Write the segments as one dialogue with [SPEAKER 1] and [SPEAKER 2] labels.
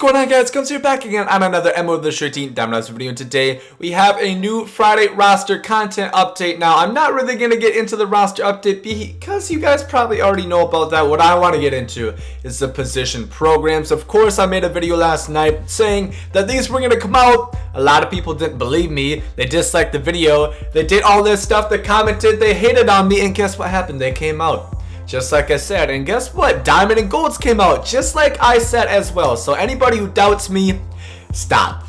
[SPEAKER 1] going on, guys? Gomes here, back again on another MLB The Show Dynasty video. And today we have a new Friday roster content update. Now, I'm not really going to get into the roster update because you guys probably already know about that. What I want to get into is the position programs. Of course, I made a video last night saying that these were going to come out. A lot of people didn't believe me. They disliked the video. They did all this stuff. They commented. They hated on me. And guess what happened? They came out. Just like I said, and guess what? Diamond and Golds came out, just like I said as well. So anybody who doubts me, stop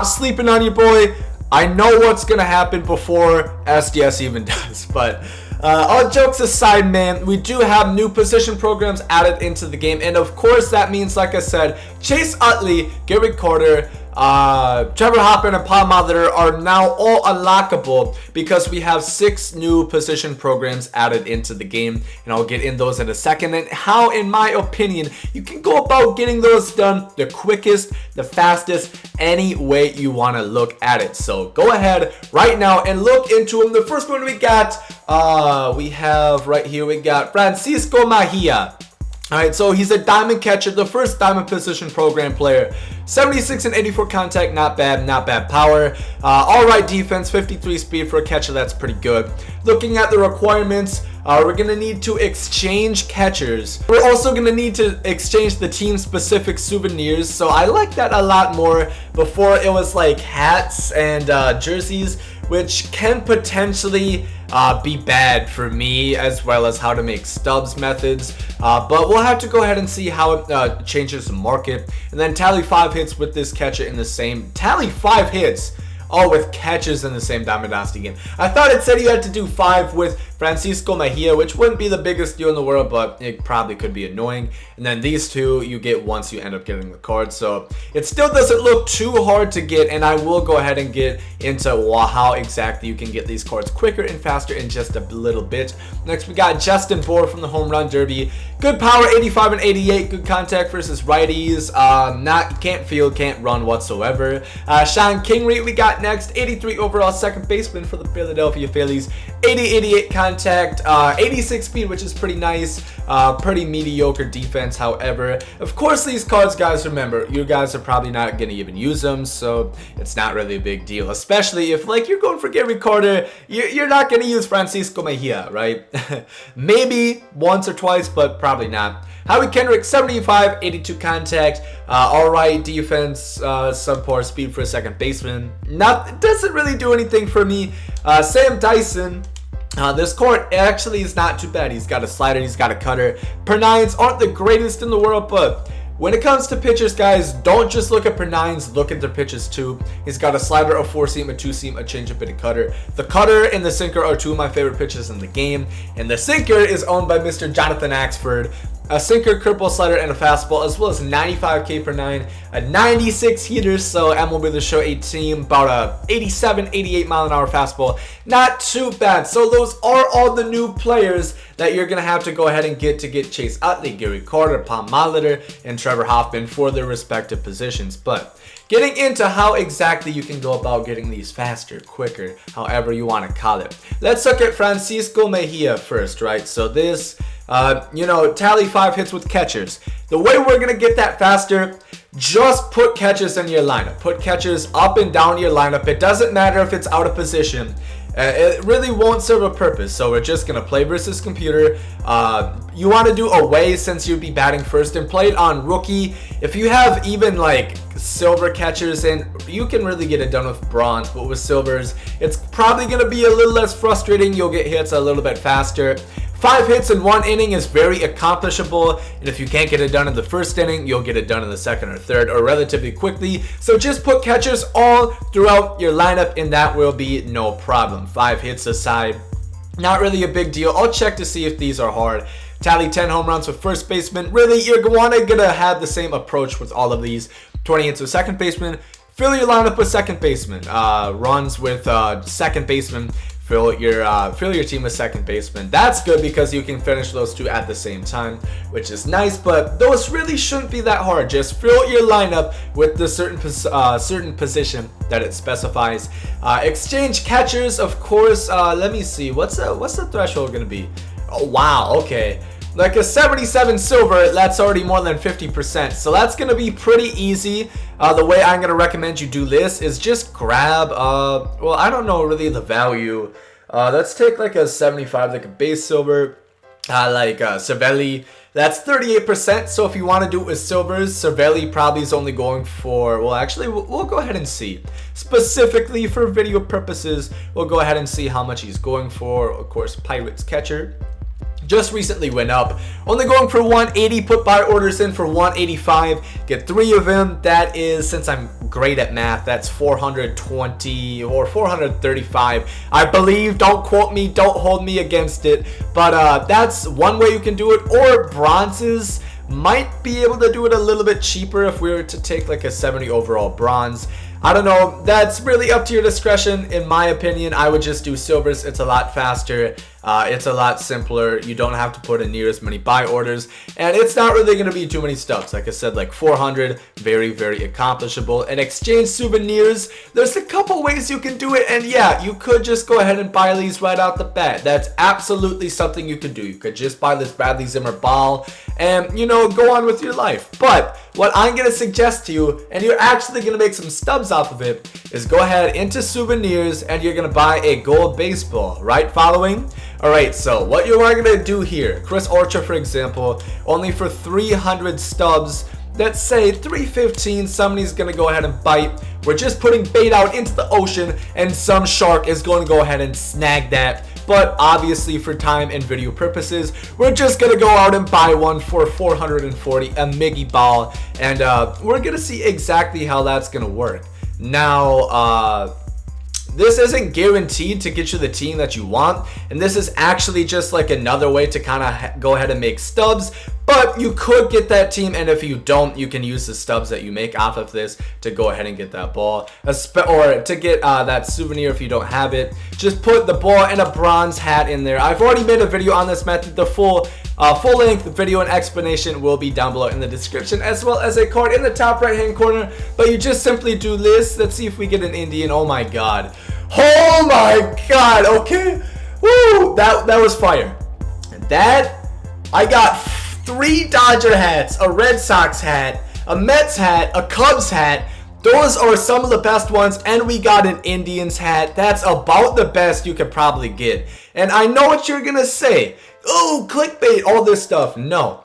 [SPEAKER 1] sleeping on your boy. I know what's gonna happen before SDS even does. But all jokes aside, man, we do have new position programs added into the game, and of course that means, like I said, Chase Utley, Gary Carter, Trevor Hoffman, and Molitor are now all unlockable because we have 6 new position programs added into the game, and I'll get in those in a second, and how, in my opinion, you can go about getting those done the quickest, the fastest, any way you want to look at it. So go ahead right now and look into them. The first one we got, we have right here, we got Francisco Mejia. Alright, so he's a diamond catcher, the first diamond position program player. 76 and 84 contact, not bad power. Alright defense, 53 speed for a catcher, that's pretty good. Looking at the requirements, we're going to need to exchange catchers. We're also going to need to exchange the team specific souvenirs, so I like that a lot more. Before it was like hats and jerseys, which can potentially be bad for me, as well as how to make Stubs methods, but we'll have to go ahead and see how it changes the market. And then tally 5 hits with this catcher in the same tally 5 hits, all with catches in the same Diamond Dynasty game. I thought it said you had to do 5 with Francisco Mejia, which wouldn't be the biggest deal in the world, but it probably could be annoying. And then these 2 you get once you end up getting the card, so it still doesn't look too hard to get, and I will go ahead and get into how exactly you can get these cards quicker and faster in just a little bit. Next we got Bour from the Home Run Derby. Good power, 85 and 88, good contact versus righties, can't field, can't run whatsoever. Sean Kingery we got next, 83 overall second baseman for the Philadelphia Phillies, 88 contact, 86 speed, which is pretty nice. Pretty mediocre defense, however. Of course, these cards, guys, remember, you guys are probably not going to even use them, so it's not really a big deal. Especially if, like, you're going for Gary Carter, you're not going to use Francisco Mejia, right? Maybe once or twice, but probably not. Howie Kendrick, 75, 82 contact, alright defense, subpar speed for a second baseman. Doesn't really do anything for me. Sam Dyson. This card actually is not too bad. He's got a slider, he's got a cutter. Per 9s aren't the greatest in the world, but when it comes to pitchers, guys, don't just look at per 9s, look at their pitches too. He's got a slider, a 4-seam, a 2-seam, a changeup, and a cutter. The cutter and the sinker are 2 of my favorite pitches in the game, and the sinker is owned by Mr. Jonathan Axford. A sinker, curveball, slider, and a fastball, as well as 95K per 9, a 96 heaters, so MLB The Show 18, about a 87, 88 mile an hour fastball. Not too bad. So those are all the new players that you're going to have to go ahead and get Chase Utley, Gary Carter, Molitor, and Trevor Hoffman for their respective positions. But getting into how exactly you can go about getting these faster, quicker, however you want to call it. Let's look at Francisco Mejia first, right? So this, tally 5 hits with catchers. The way we're going to get that faster, just put catchers in your lineup. Put catchers up and down your lineup. It doesn't matter if it's out of position. It really won't serve a purpose. So we're just going to play versus computer. You want to do away since you'd be batting first, and play it on rookie. If you have even like silver catchers, and you can really get it done with bronze, but with silvers, it's probably going to be a little less frustrating. You'll get hits a little bit faster. 5 hits in 1 inning is very accomplishable, and if you can't get it done in the first inning, you'll get it done in the second or third, or relatively quickly. So just put catchers all throughout your lineup, and that will be no problem. 5 hits aside, not really a big deal. I'll check to see if these are hard. Tally 10 home runs with first baseman. Really, you're gonna have the same approach with all of these. 20 hits with second baseman. Fill your lineup with second baseman. Runs with second baseman. Fill your team with second baseman. That's good because you can finish those 2 at the same time, which is nice, but those really shouldn't be that hard. Just fill your lineup with the certain position that it specifies. Exchange catchers, of course. Let me see, what's the threshold gonna be? Oh wow, okay. like a 77 silver, that's already more than 50%. So that's going to be pretty easy. The way I'm going to recommend you do this is just grab, well, I don't know really the value. Let's take like a 75, like a base silver, like Cervelli. That's 38%. So if you want to do it with silvers, Cervelli probably is only going for, well, actually, we'll go ahead and see. Specifically for video purposes, we'll go ahead and see how much he's going for. Of course, Pirates catcher just recently went up, only going for 180. Put buy orders in for 185, get 3 of them. That is, since I'm great at math, that's 420 or 435, I believe. Don't quote me, don't hold me against it, but that's one way you can do it. Or bronzes, might be able to do it a little bit cheaper if we were to take like a 70 overall bronze. I don't know, that's really up to your discretion. In my opinion, I would just do silvers. It's a lot faster, it's a lot simpler. You don't have to put in near as many buy orders, and it's not really going to be too many stubs. Like I said, like 400, very, very accomplishable. And exchange souvenirs, there's a couple ways you can do it, and yeah, you could just go ahead and buy these right out the bat. That's absolutely something you could do. You could just buy this Bradley Zimmer ball and, you know, go on with your life. But what I'm going to suggest to you, and you're actually going to make some stubs off of it, is go ahead into souvenirs and you're going to buy a gold baseball, right? Following? Alright, so what you are going to do here, Chris Archer, for example, only for 300 stubs, let's say 315, somebody's going to go ahead and bite. We're just putting bait out into the ocean and some shark is going to go ahead and snag that. But obviously for time and video purposes, we're just going to go out and buy one for 440, a Miggy ball, and we're going to see exactly how that's going to work. Now, this isn't guaranteed to get you the team that you want, and this is actually just like another way to kind of go ahead and make stubs. But you could get that team, and if you don't, you can use the stubs that you make off of this to go ahead and get that ball, or to get that souvenir if you don't have it. Just put the ball and a bronze hat in there. I've already made a video on this method. The full-length video and explanation will be down below in the description, as well as a card in the top right-hand corner. But you just simply do this. Let's see if we get an Indian. Oh my god. Oh my god. Okay. Woo! That was fire. And that, I got 3 Dodger hats, a Red Sox hat, a Mets hat, a Cubs hat. Those are some of the best ones, and we got an Indians hat. That's about the best you could probably get. And I know what you're gonna say. Oh, clickbait, all this stuff. No.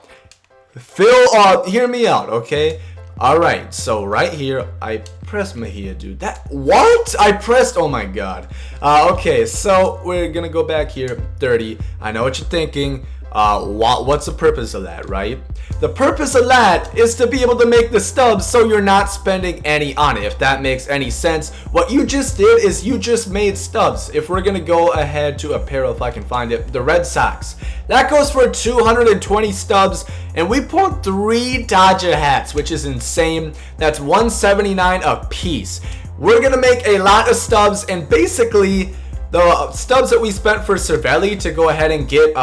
[SPEAKER 1] Hear me out, okay? Alright, so right here, I pressed Mejia, dude. What? I pressed, oh my god. Okay, so we're gonna go back here, 30. I know what you're thinking. What's the purpose of that, right? The purpose of that is to be able to make the stubs so you're not spending any on it, if that makes any sense. What you just did is you just made stubs. If we're gonna go ahead to apparel, if I can find it, the Red Sox, that goes for 220 stubs, and we pulled 3 Dodger hats, which is insane. That's 179 a piece. We're gonna make a lot of stubs, and basically the stubs that we spent for Cervelli to go ahead and get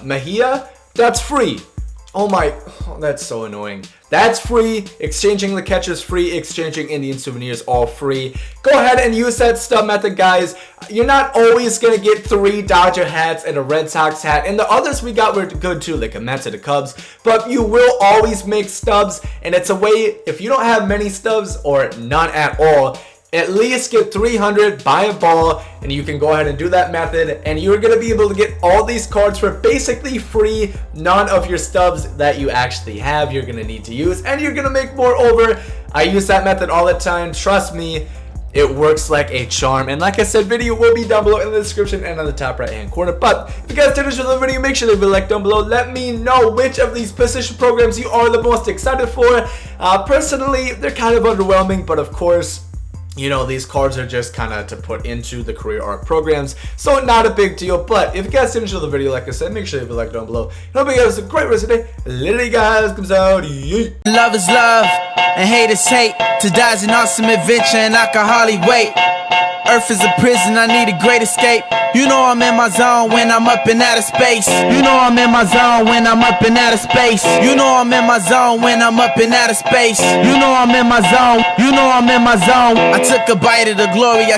[SPEAKER 1] Mejia, that's free. Oh, that's so annoying. That's free. Exchanging the catches free. Exchanging Indian souvenirs all free. Go ahead and use that stub method, guys. You're not always going to get 3 Dodger hats and a Red Sox hat. And the others we got were good too, like a Mets and a Cubs. But you will always make stubs. And it's a way, if you don't have many stubs or none at all, at least get 300, buy a ball, and you can go ahead and do that method, and you're going to be able to get all these cards for basically free. None of your stubs that you actually have you're going to need to use, and you're going to make more over. I use that method all the time. Trust me, it works like a charm. And like I said, video will be down below in the description and on the top right hand corner. But if you guys did enjoy the video, make sure to leave a like down below. Let me know which of these position programs you are the most excited for. Personally, they're kind of underwhelming, but of course, you know, these cards are just kind of to put into the career arc programs, so not a big deal. But if you guys did enjoy the video, like I said, make sure to leave a like down below. I hope you guys have a great rest of the day. Literally, guys, comes out. Yeet.
[SPEAKER 2] Love is love, and hate is hate. To die is an awesome adventure, and I can hardly wait. Earth is a prison, I need a great escape. You know I'm in my zone when I'm up in outer space. You know I'm in my zone when I'm up in outer space. You know I'm in my zone when I'm up in outer space. You know I'm in my zone. You know I'm in my zone. I took a bite of the glory.